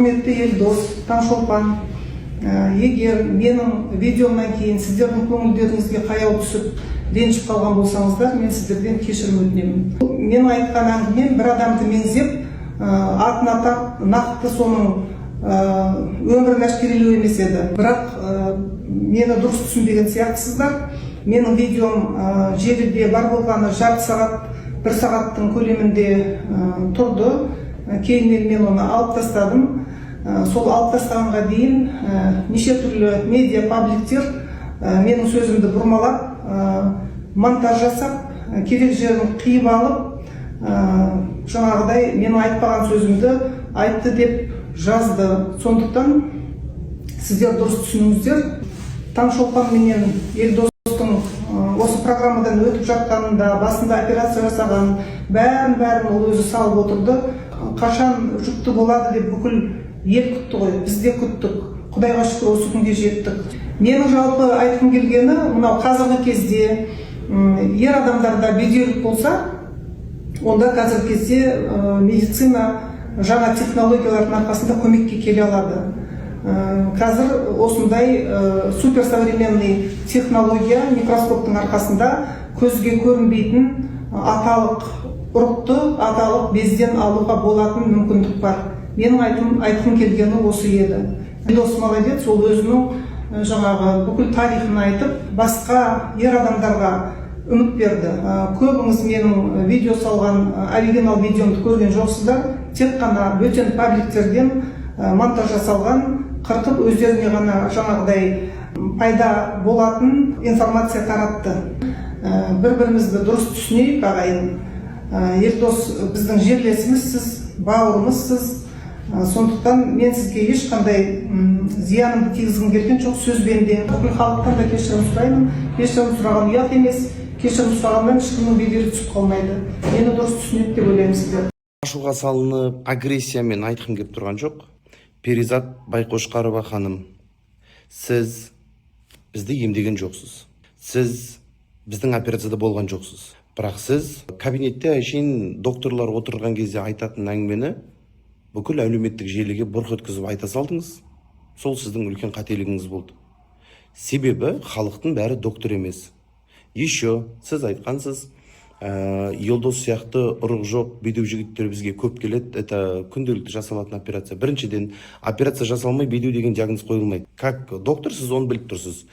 Құрметті Елдос, Таңшолпан, егер менің видеомнан кейін сіздердің көңілдеріңізге қаяу түсіп, ренжіп қалған болсаңыздар, мен сіздерден кешірім өтінемін. Менің айтқан әңгімем бір адамды меңзеп, атын атап, нақты соның өмірін әшкерелеу емес еді. Бірақ мені дұрыс түсінбеген сияқтысыздар. Менің видеом желіде бар болғаны жарты сағат, бір сағаттың көлемінде тұрды. Кейіннен мен оны алып тастадым. Сол алып тастағанға дейін неше түрлі медиа пабликтер менің сөзімді бұрмалап, монтаж жасап, керек жерін қиып алып, жаңағыдай менің айтпаған сөзімді айтты деп жазды. Сондықтан сіздер дұрыс түсініңіздер. Таңшолпан менен Елдостың осы программадан өтіп жатқанында, басында операция жасаған, бәрін ол өзі салып отырды. Қашан жүкті болады деп бүкіл ел күтті ғой, біз де күттік. Құдайға шүкір осы күнге жеттік. Менің жалпы айтқым келгені, мынау қазіргі кезде ер адамдарда бедеулік болса, онда қазіргі кезде медицина жаңа технологиялардың арқасында көмекке келе алады. Қазір осындай суперсовременный технология микроскоптың арқасында көзге көрінбейтін аталық ұрықты, аталық безден алуға болатын мүмкіндік бар. Менің айтқым келгені осы еді. Елдос молодец, ол өзінің жаңағы бүкіл тарихын айтып, басқа ер адамдарға үміт берді. Көбіңіз менің видео салған оригинал видеомды көрген жоқсыздар. Тек қана бөтен пабликтерден монтаж жасалған, қырқып өздеріне ғана жаңағыдай пайда болатын информация таратты. Бір-бірімізді дұрыс түсінейік, ағайын. Елдос біздің жерлесімізсіз, бауырымызсыз. Сондықтан мен сізге ешқандай зиянымды тигізгім келген жоқ, сөзбен де. Бүкіл халықтан да кешірім сұраймын. Кешірім сұраған ұят емес. Кешірім сұрағаннан ешкімнің беделі түсіп қалмайды. Мені дұрыс түсінеді деп ойлаймын сіздер. Ашуға салынып, агрессиямен айтқым келіп тұрған жоқ. Перизат Байқошқарова ханым, сіз бізді емдеген жоқсыз. Сіз біздің операцияда болған жоқсыз. Бірақ сіз кабинетте әшейін докторлар отырған кезде айтатын әңгімені бүкіл әлеуметтік желіге бұрқ еткізіп айта салдыңыз. Сол сіздің үлкен қателігіңіз болды. Себебі халықтың бәрі доктор емес. Еще сіз айтқансыз, Елдос сияқты ұрық жоқ, бедеу жігіттер бізге көп келеді, это күнделікті жасалатын операция. Біріншіден, операция жасалмай бедеу деген диагноз қойылмайды. Как доктор сіз оны біліп тұрсыз.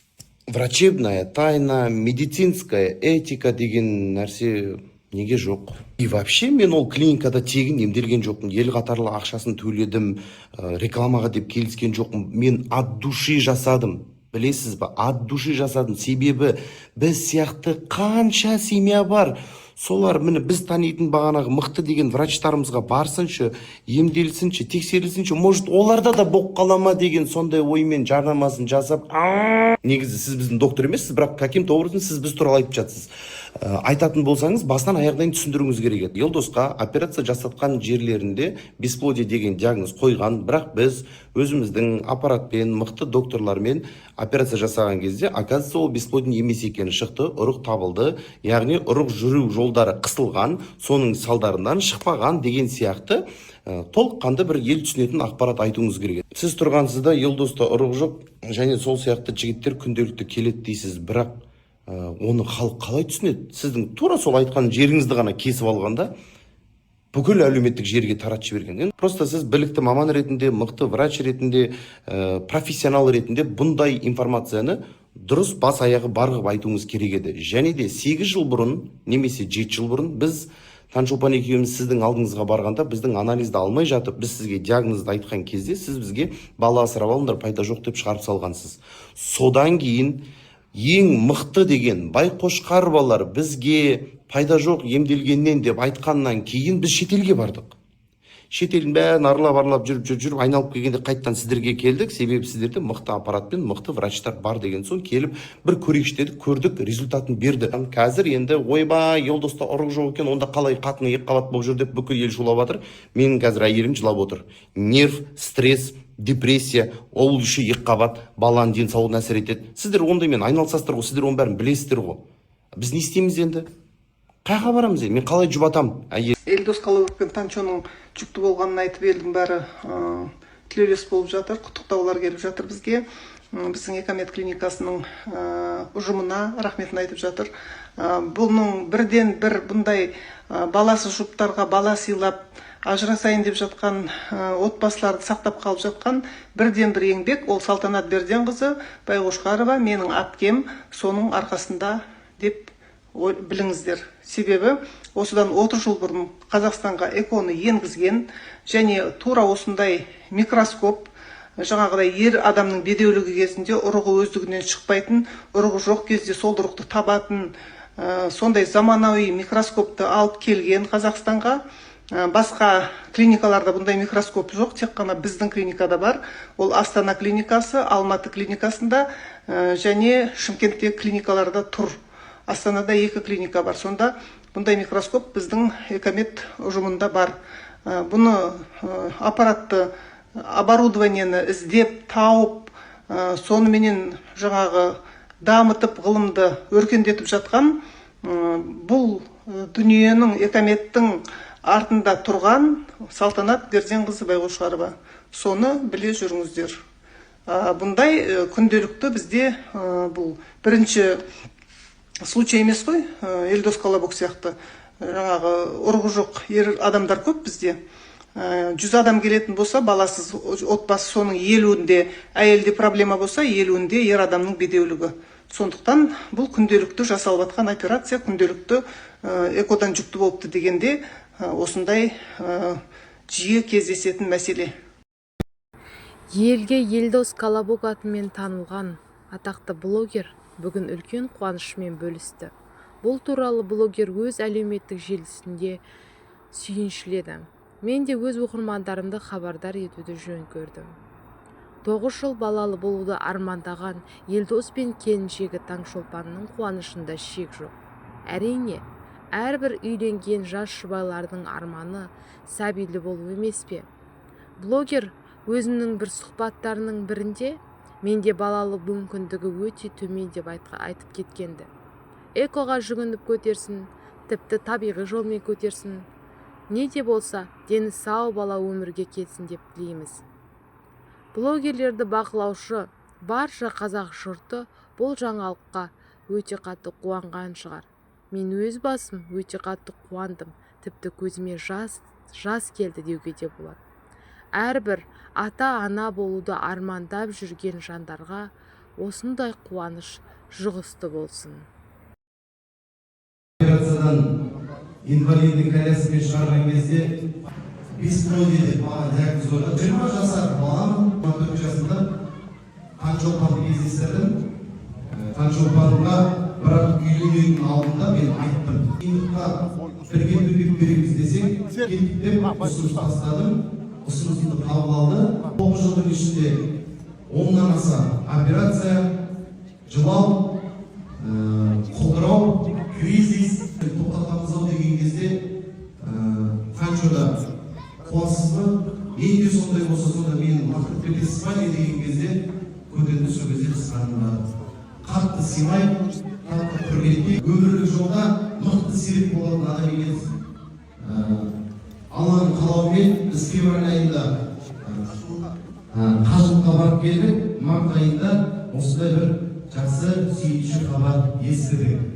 Врачебная тайна, медицинская этика деген нәрсе неге жоқ. И вообще мен ол клиникада тегін емделген жоқпын. Ел қатарлы ақшасын төледім, рекламаға деп келіскен жоқпын. Мен от души жасадым. Білесіз ба, от души жасадым. Себебі біз сияқты қанша семья бар. Солар міне біз танитын бағанағы мықты деген врачтарымызға барсыншы, емделсінші, тексерілсінші, может оларда да боқ қалама деген сондай оймен жарнамасын жасап, негізі сіз біздің доктор емессіз, бірақ каким-то образом сіз біз туралы айтып жатсыз. Айтатын болсаңыз, басынан аяғынан түсіндіруіңіз керек еді. Елдосқа операция жасатқан жерлерінде бесплодие деген диагноз қойған, бірақ біз өзіміздің аппаратпен, мықты докторлармен операция жасаған кезде, оказывается, ол бесплодие емес екені шықты, ұрық табылды, яғни ұрық жүру жолдары қысылған, соның салдарынан шықпаған деген сияқты толыққанды бір ел түсінетін ақпарат айтуыңыз керек. Сіз тұрғансызда Елдоста ұрық жоқ, және сол сияқты жігіттер күнделікті келеді дейсіз, бірақ оны халық қалай түсінеді? Сіздің тура сол айтқан жеріңізді ғана кесіп алғанда бүкіл әлеуметтік жерге таратып жіберген. Просто сіз білікті маман ретінде, мықты врач ретінде, профессионал ретінде бұндай информацияны дұрыс бас аяғы барғып айтуыңыз керек еді. Және де 8 жыл бұрын, немесе 7 жыл бұрын біз Таңшолпан екеуміз сіздің алдыңызға барғанда, біздің анализді алмай жатып, біз сізге диагнозды айтқан кезде, сіз бізге бала асырап алыңдар, пайда жоқ деп шығарып салғансыз. Содан кейін ең мықты деген Байқошқаровалар бізге пайда жоқ емделгеннен деп айтқаннан кейін біз шетелге бардық. Шетелдің бәрін аралап жүріп айналып келгенде қайттан сіздерге келдік. Себебі сіздерде мықты аппаратпен мықты врачтар бар деген соң келіп бір көрейікші дедік, көрдік, результатын берді. Қазір енді ойбай, Елдоста ұрық жоқ екен, онда қалай қатыны екі қабат болып жүр деп бүкіл ел шулап жатыр. Менің қазір әйелім жылап отыр. Нерв, стресс, депрессия, ол үші екі қабат баланың денсаулығына әсер етеді. Сіздер ондаймен айналысасыздар ғой, сіздер оның бәрін білесіздер ғой. Біз не істейміз енді? Қайға барамыз енді? Мен қалай жұбатам? Елдос Қалауов пен Танчоның жүкті болғанын айтып елдің бәрі тілеулес болып жатыр, құттықтаулар келіп жатыр бізге. Біздің Экомед клиникасының ұжымына рахметін айтып жатыр. Бұның бірден бір бұндай баласы жұптарға бала сыйлап, ажырасайын деп жатқан отбасыларды сақтап қалып жатқан бірден бір еңбек, ол Салтанат Берденқызы Байқошқарова, менің әпкем соның арқасында деп біліңіздер. Себебі осыдан 30 жыл бұрын Қазақстанға эконы енгізген және тура осындай микроскоп, жаңағыдай ер адамның бедеулігі кезінде ұрығы өздігінен шықпайтын, ұрығы жоқ кезде сол ұрықты табатын сондай заманауи микроскопты алып келген Қазақстанға. Басқа клиникаларда бұндай микроскоп жоқ, тек қана біздің клиникада бар. Ол Астана клиникасы, Алматы клиникасында және Шымкентте клиникаларда тұр. Астанада 2 клиника бар. Сонда бұндай микроскоп біздің Экомед ұжымында бар. Бұны аппаратты, оборудованиені іздеп, тауып, соныменен жаңағы дамытып, ғылымды өркендетіп жатқан бұл дүниенің, Экомедтің артында тұрған Салтанат Берденқызы Байқошқарова. Соны біле жүріңіздер. Бұндай күнделікті бізде бұл бірінші случай емес қой, Елдос Колобок сияқты. Жаңағы ұрығы жоқ ер адамдар көп бізде. 100 адам келетін болса, баласыз отбасы соның 50-інде әйелде проблема болса, 50-інде ер адамның бедеулігі. Сондықтан бұл күнделікті жасалып жатқан операция, күнделікті экодан жүкті болыпты дегенде осындай жиі кездесетін мәселе. Елге Елдос Колобок атымен танылған атақты блогер бүгін үлкен қуанышымен бөлісті. Бұл туралы блогер өз әлеуметтік желісінде сүйіншіледі. Мен де өз оқырмандарымды хабардар етуді жөн көрдім. 9 жыл балалы болуды армандаған Елдос пен келіншегі Таңшолпанның қуанышында шек жоқ. Әрине, әрбір үйленген жас жұбайлардың арманы сәбилі болу емес пе? Блогер өзінің бір сұхбаттарының бірінде менде балалы мүмкіндігі өте төмен деп айтып кеткенді. Экоға жүгініп көтерсін, тіпті табиғи жолмен көтерсін. Не де болса, дені сау бала өмірге келсін деп тілейміз. Блогерлерді бақылаушы барша қазақ жұрты бұл жаңалыққа өте қатты қуанған шығар. Мен өз басым өте қатты қуандым, тіпті көзіме жас келді деуге де болады. Әрбір ата-ана болуды армандап жүрген жандарға осындай қуаныш жұғысты болсын. Операциядан инвалидтің коляскамен шығарған кезде бесплодие деп маған диагноз қойды. 20 жасар балам, 14 жасында Таңшолпанды кездестірдім. Таңшолпанға бірақ үйленудің алдында мен айттым. Қиындыққа бірге төтеп береміз десек, келдік деп ұсыныс тастадым. Ұсынысымды қабыл алды. 9 жылдың ішінде 10-нан аса операция, жылау, құлдырау, кризис тоқтатамыз-ау деген кезде Таңшода қуасызбы? Мен де сондай болса, сонда мен мақтап кетесіз ба деген кезде көтерді, сол кезде қысқанымда қатты сыйлай, қатты құрметпей, өмірлік жолда мықты серік болатын адам екенсің. Алланың қалауымен біз февраль айында қажылыққа барып келдік, март айында осындай бір жақсы сүйінші хабар естідік.